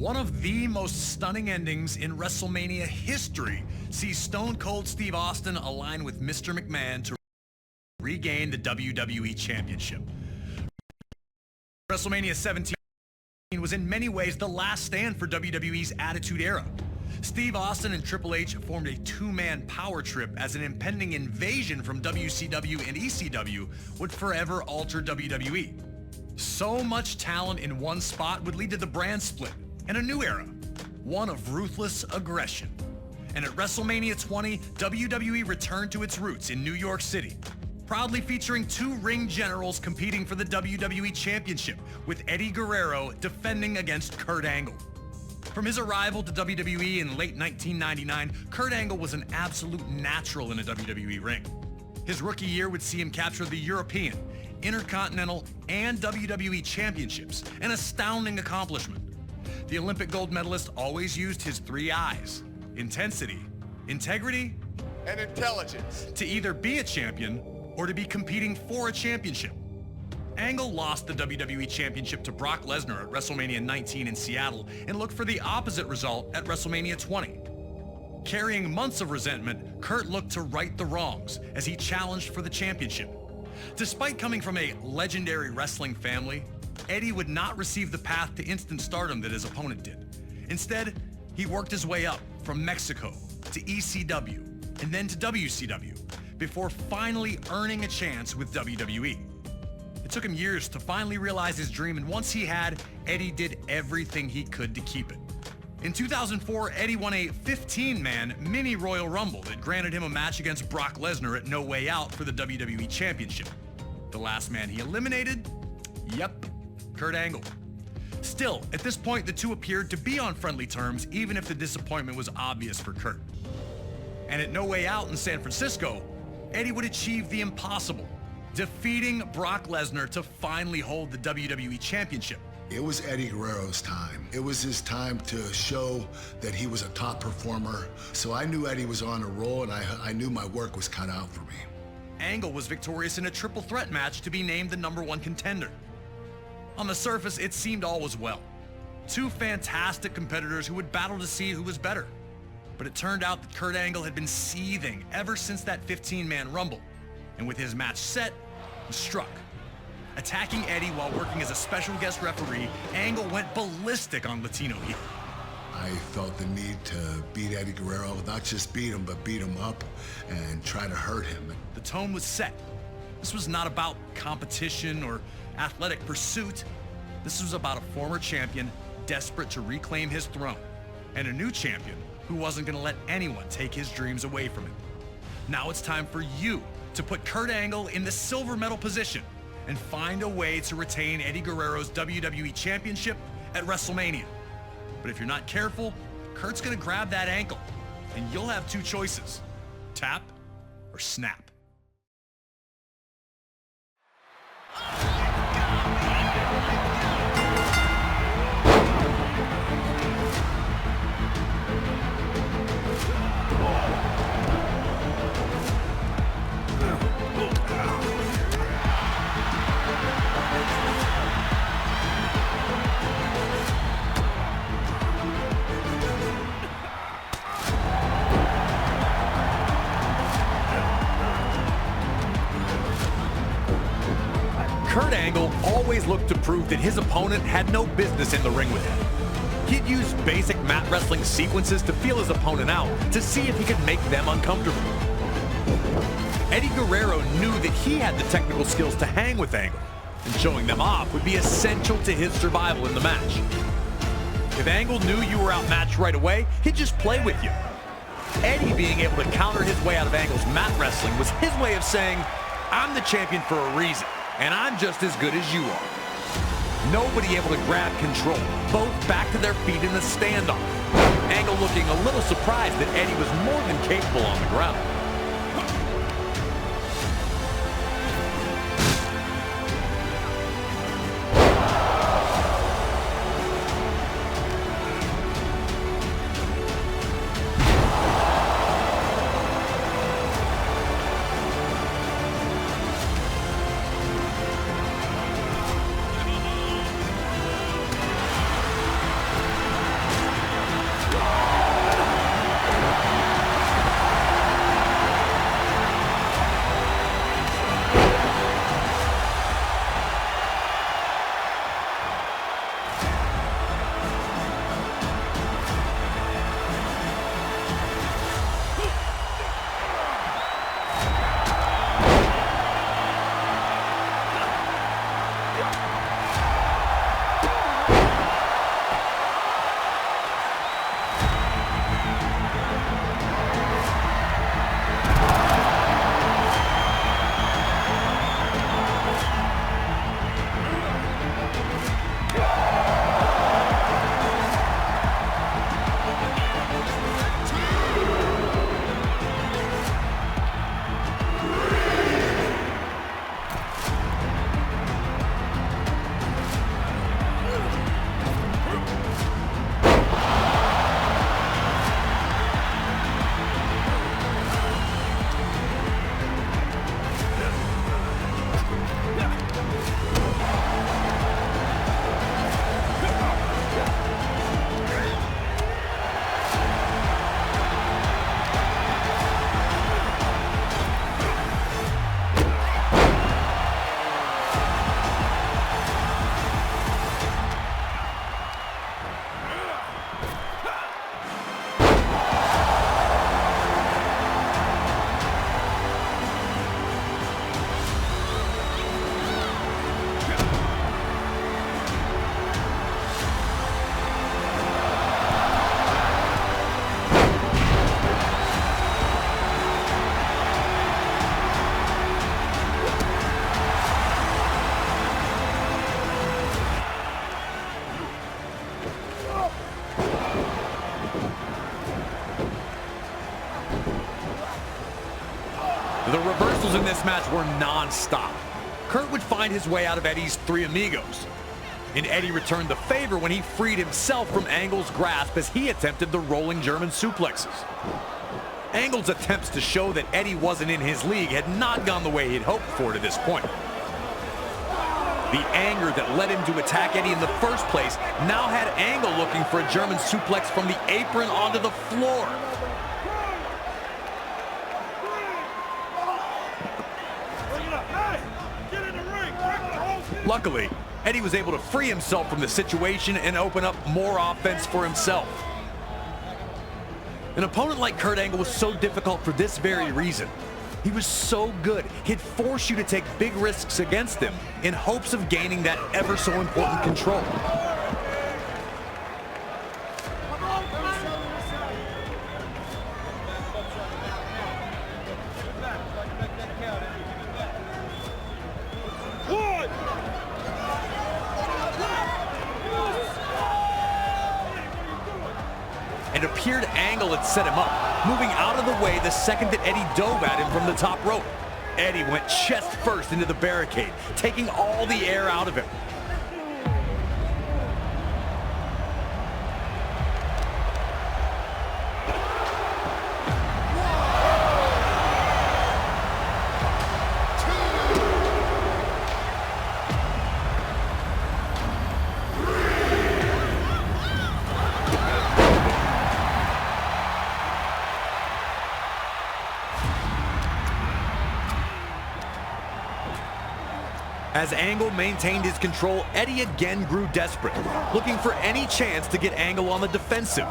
One of the most stunning endings in WrestleMania history sees Stone Cold Steve Austin align with Mr. McMahon to regain the WWE Championship. WrestleMania 17 was in many ways the last stand for WWE's Attitude Era. Steve Austin and Triple H formed a two-man power trip as an impending invasion from WCW and ECW would forever alter WWE. So much talent in one spot would lead to the brand split and a new era, one of ruthless aggression. And at WrestleMania 20, WWE returned to its roots in New York City, proudly featuring two ring generals competing for the WWE Championship, with Eddie Guerrero defending against Kurt Angle. From his arrival to WWE in late 1999, Kurt Angle was an absolute natural in a WWE ring. His rookie year would see him capture the European, Intercontinental, and WWE Championships, an astounding accomplishment. The Olympic gold medalist always used his three I's: intensity, integrity, and intelligence, to either be a champion or to be competing for a championship. Angle lost the WWE Championship to Brock Lesnar at WrestleMania 19 in Seattle and looked for the opposite result at WrestleMania 20. Carrying months of resentment, Kurt looked to right the wrongs as he challenged for the championship. Despite coming from a legendary wrestling family, Eddie would not receive the path to instant stardom that his opponent did. Instead, he worked his way up from Mexico to ECW and then to WCW before finally earning a chance with WWE. It took him years to finally realize his dream, and once he had, Eddie did everything he could to keep it. In 2004, Eddie won a 15-man mini Royal Rumble that granted him a match against Brock Lesnar at No Way Out for the WWE Championship. The last man he eliminated? Yep, Kurt Angle. Still, at this point, the two appeared to be on friendly terms, even if the disappointment was obvious for Kurt. And at No Way Out in San Francisco, Eddie would achieve the impossible, defeating Brock Lesnar to finally hold the WWE Championship. It was Eddie Guerrero's time. It was his time to show that he was a top performer. So I knew Eddie was on a roll, and I knew my work was cut out for me. Angle was victorious in a triple threat match to be named the #1 contender. On the surface, it seemed all was well. Two fantastic competitors who would battle to see who was better. But it turned out that Kurt Angle had been seething ever since that 15-man Rumble. And with his match set, he struck. Attacking Eddie while working as a special guest referee, Angle went ballistic on Latino heel. I felt the need to beat Eddie Guerrero, not just beat him, but beat him up and try to hurt him. The tone was set. This was not about competition or athletic pursuit. This was about a former champion desperate to reclaim his throne, and a new champion who wasn't going to let anyone take his dreams away from him. Now it's time for you to put Kurt Angle in the silver medal position and find a way to retain Eddie Guerrero's WWE Championship at WrestleMania. But if you're not careful, Kurt's going to grab that ankle, and you'll have two choices: tap or snap. Kurt Angle always looked to prove that his opponent had no business in the ring with him. He'd use basic mat wrestling sequences to feel his opponent out, to see if he could make them uncomfortable. Eddie Guerrero knew that he had the technical skills to hang with Angle, and showing them off would be essential to his survival in the match. If Angle knew you were outmatched right away, he'd just play with you. Eddie being able to counter his way out of Angle's mat wrestling was his way of saying, "I'm the champion for a reason, and I'm just as good as you are." Nobody able to grab control, both back to their feet in the standoff. Angle looking a little surprised that Eddie was more than capable on the ground. The reversals in this match were non-stop. Kurt would find his way out of Eddie's three amigos. And Eddie returned the favor when he freed himself from Angle's grasp as he attempted the rolling German suplexes. Angle's attempts to show that Eddie wasn't in his league had not gone the way he'd hoped for to this point. The anger that led him to attack Eddie in the first place now had Angle looking for a German suplex from the apron onto the floor. Luckily, Eddie was able to free himself from the situation and open up more offense for himself. An opponent like Kurt Angle was so difficult for this very reason. He was so good, he'd force you to take big risks against him in hopes of gaining that ever so important control. It appeared Angle had set him up, moving out of the way the second that Eddie dove at him from the top rope. Eddie went chest first into the barricade, taking all the air out of him. As Angle maintained his control, Eddie again grew desperate, looking for any chance to get Angle on the defensive.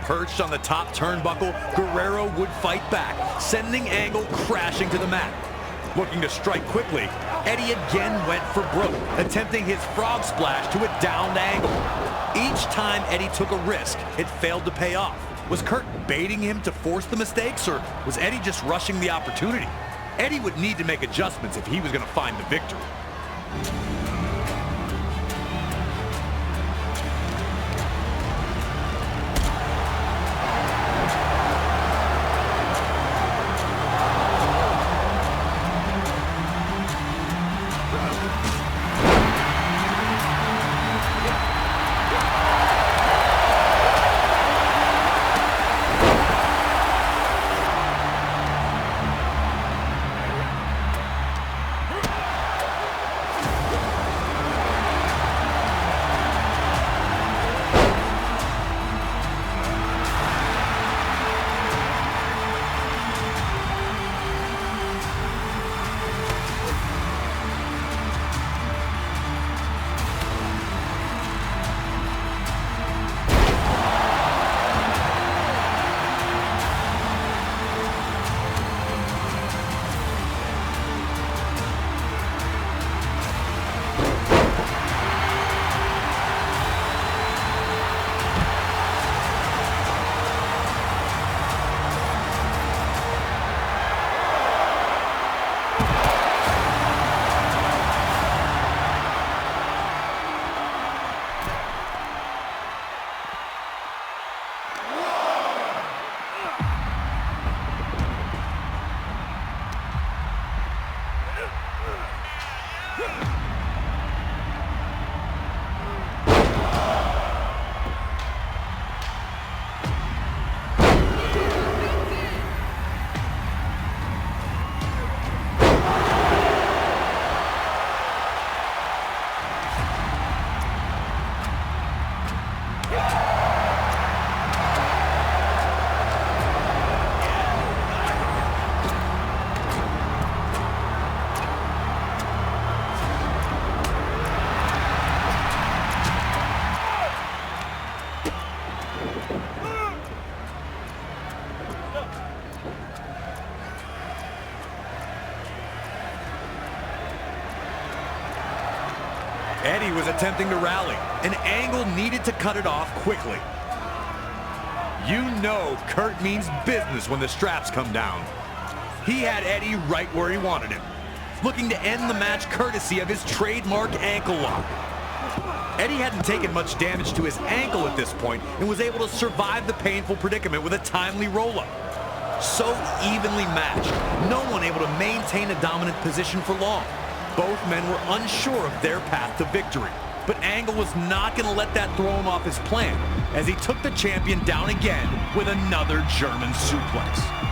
Perched on the top turnbuckle, Guerrero would fight back, sending Angle crashing to the mat. Looking to strike quickly, Eddie again went for broke, attempting his frog splash to a downed Angle. Each time Eddie took a risk, it failed to pay off. Was Kurt baiting him to force the mistakes, or was Eddie just rushing the opportunity? Eddie would need to make adjustments if he was going to find the victory. Eddie was attempting to rally, and Angle needed to cut it off quickly. You know Kurt means business when the straps come down. He had Eddie right where he wanted him, looking to end the match courtesy of his trademark ankle lock. Eddie hadn't taken much damage to his ankle at this point and was able to survive the painful predicament with a timely roll-up. So evenly matched, no one able to maintain a dominant position for long. Both men were unsure of their path to victory, but Angle was not going to let that throw him off his plan, as he took the champion down again with another German suplex.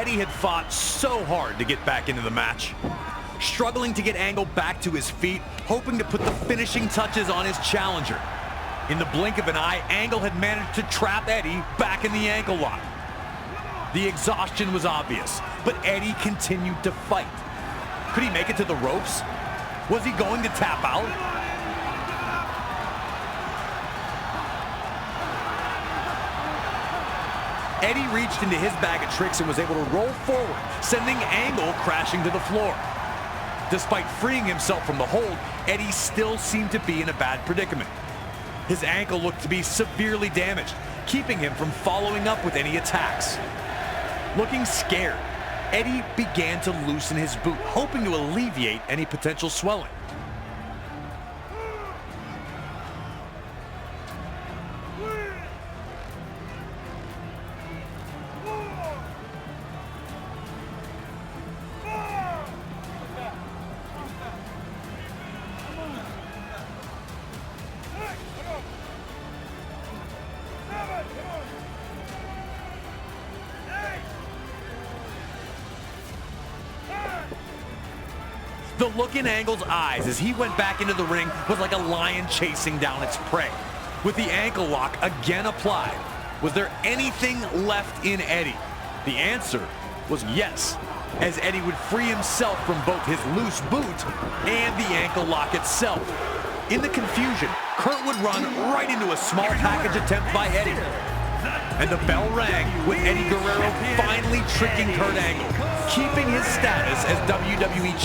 Eddie had fought so hard to get back into the match, struggling to get Angle back to his feet, hoping to put the finishing touches on his challenger. In the blink of an eye, Angle had managed to trap Eddie back in the ankle lock. The exhaustion was obvious, but Eddie continued to fight. Could he make it to the ropes? Was he going to tap out? Eddie reached into his bag of tricks and was able to roll forward, sending Angle crashing to the floor. Despite freeing himself from the hold, Eddie still seemed to be in a bad predicament. His ankle looked to be severely damaged, keeping him from following up with any attacks. Looking scared, Eddie began to loosen his boot, hoping to alleviate any potential swelling. The look in Angle's eyes as he went back into the ring was like a lion chasing down its prey. With the ankle lock again applied, was there anything left in Eddie? The answer was yes, as Eddie would free himself from both his loose boot and the ankle lock itself. In the confusion, Kurt would run right into a small package attempt by Eddie. And the bell rang with Eddie Guerrero finally tricking Kurt Angle, keeping his status as WWE